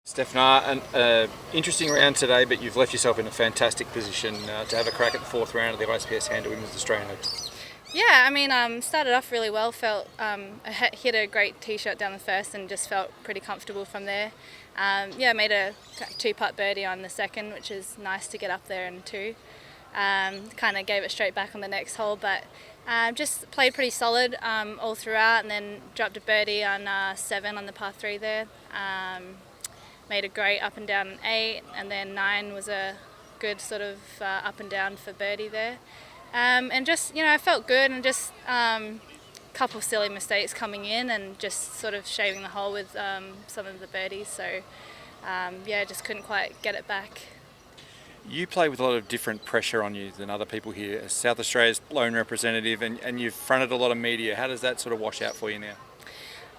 Stefan, an interesting round today, but you've left yourself in a fantastic position to have a crack at the fourth round of the ISPS Handa Women's Australian Open. Yeah, I mean, started off really well. Felt I hit a great tee shot down the first and just felt pretty comfortable from there. Made a two-putt birdie on the second, which is nice to get up there in two. Kind of gave it straight back on the next hole, but just played pretty solid all throughout, and then dropped a birdie on 7 on the par 3 there. Made a great up and down on 8, and then 9 was a good sort of up and down for birdie there. And just, I felt good, and just a couple silly mistakes coming in and just sort of shaving the hole with some of the birdies. So, just couldn't quite get it back. You play with a lot of different pressure on you than other people here. As South Australia's lone representative, and you've fronted a lot of media. How does that sort of wash out for you now?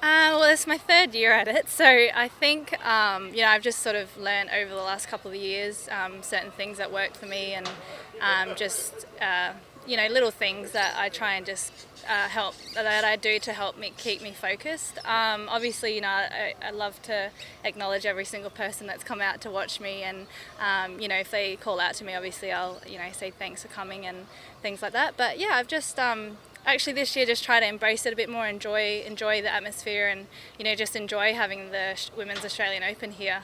Well, it's my third year at it, so I think I've just sort of learned over the last couple of years certain things that worked for me, and little things that I try and just that I do to help me keep me focused. Obviously, I love to acknowledge every single person that's come out to watch me, and if they call out to me, obviously I'll say thanks for coming and things like that. But yeah, I've just actually this year just try to embrace it a bit more, enjoy the atmosphere, and just enjoy having the Women's Australian Open here.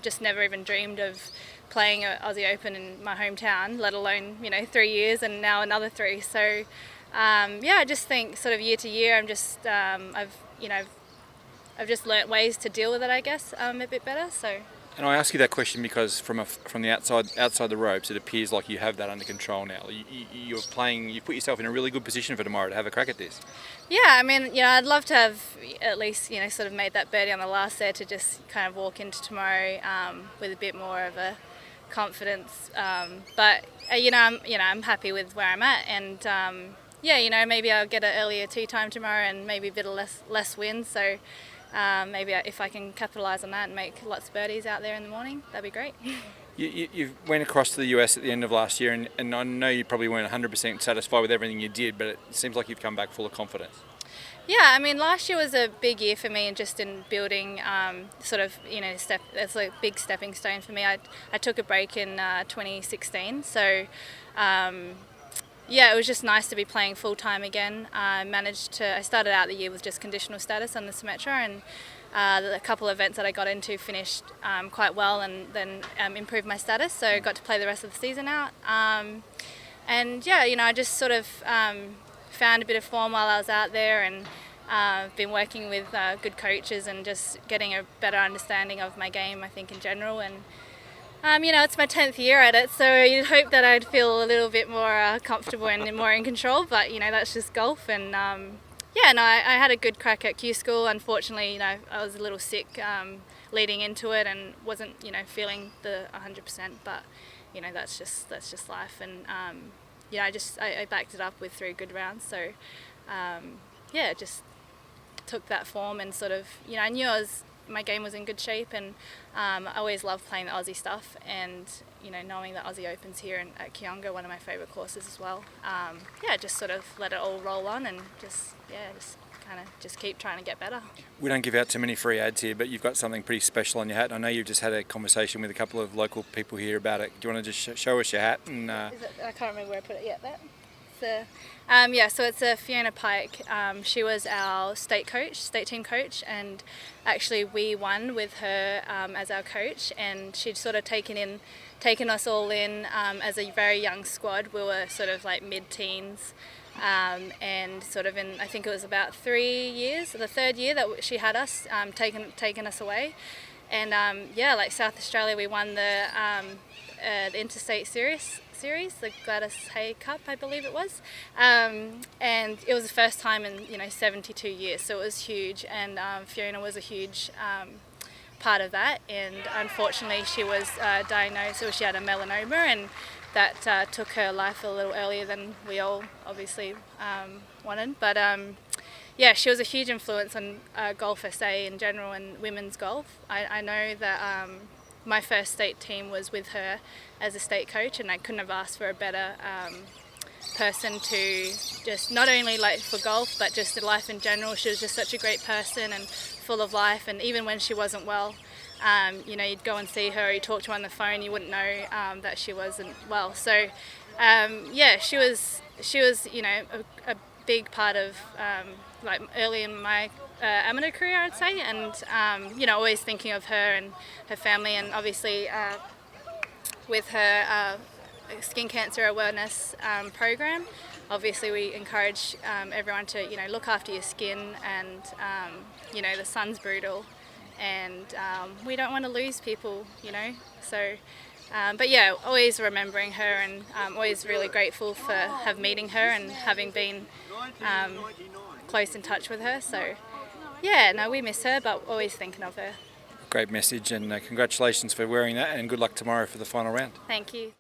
Just never even dreamed of playing an Aussie Open in my hometown, let alone 3 years and now another 3. So I just think sort of year to year I'm just I've just learnt ways to deal with it, I guess, a bit better. So. And I ask you that question because from the outside the ropes, it appears like you have that under control now. You're playing. You put yourself in a really good position for tomorrow to have a crack at this. Yeah, I mean, I'd love to have at least sort of made that birdie on the last there to just kind of walk into tomorrow with a bit more of a confidence. But I'm happy with where I'm at, and maybe I'll get an earlier tee time tomorrow and maybe a bit of less wind. So. Maybe if I can capitalise on that and make lots of birdies out there in the morning, that'd be great. You went across to the US at the end of last year, and I know you probably weren't 100% satisfied with everything you did, but it seems like you've come back full of confidence. Yeah, I mean, last year was a big year for me, and just in building it's a big stepping stone for me. I took a break in 2016, so it was just nice to be playing full time again. I started out the year with just conditional status on the Symetra, and a couple of events that I got into finished quite well, and then improved my status, so I got to play the rest of the season out. I just sort of found a bit of form while I was out there, and been working with good coaches and just getting a better understanding of my game, I think, in general. And it's my 10th year at it, so you'd hope that I'd feel a little bit more comfortable and more in control, but that's just golf. And I had a good crack at Q School. Unfortunately, I was a little sick leading into it and wasn't feeling the 100%, but that's just life. And I backed it up with 3 good rounds, so just took that form, and sort of I knew my game was in good shape, and I always loved playing the Aussie stuff, and knowing that Aussie Open's here at Kiunga, one of my favourite courses as well. Just sort of let it all roll on, and just keep trying to get better. We don't give out too many free ads here, but you've got something pretty special on your hat. I know you've just had a conversation with a couple of local people here about it. Do you want to just show us your hat? And I can't remember where I put it yet. So it's a Fiona Pike. She was our state team coach, and actually we won with her as our coach, and she'd sort of taken us all in as a very young squad. We were sort of like mid-teens, and sort of I think it was about 3 years, the third year that she had us, taken us away. And like South Australia, we won the Interstate Series, the Gladys Hay Cup, I believe it was, and it was the first time in 72 years, so it was huge. And Fiona was a huge part of that, and unfortunately she was diagnosed, or she had a melanoma, and that took her life a little earlier than we all obviously wanted. But she was a huge influence on Golf SA in general and women's golf. I know that my first state team was with her as a state coach, and I couldn't have asked for a better person to just not only like for golf but just in life in general. She was just such a great person and full of life, and even when she wasn't well, You know, you'd go and see her, or you talk to her on the phone, you wouldn't know that she wasn't well. So yeah, she was you know a big part of like early in my amateur career, I'd say, and you know, always thinking of her and her family, and obviously with her skin cancer awareness program. Obviously, we encourage everyone to, you know, look after your skin, and you know, the sun's brutal, and we don't want to lose people, you know. So, but yeah, always remembering her, and always really grateful for meeting her and having been close in touch with her. So, yeah, no, we miss her, but always thinking of her. Great message, and congratulations for wearing that, and good luck tomorrow for the final round. Thank you.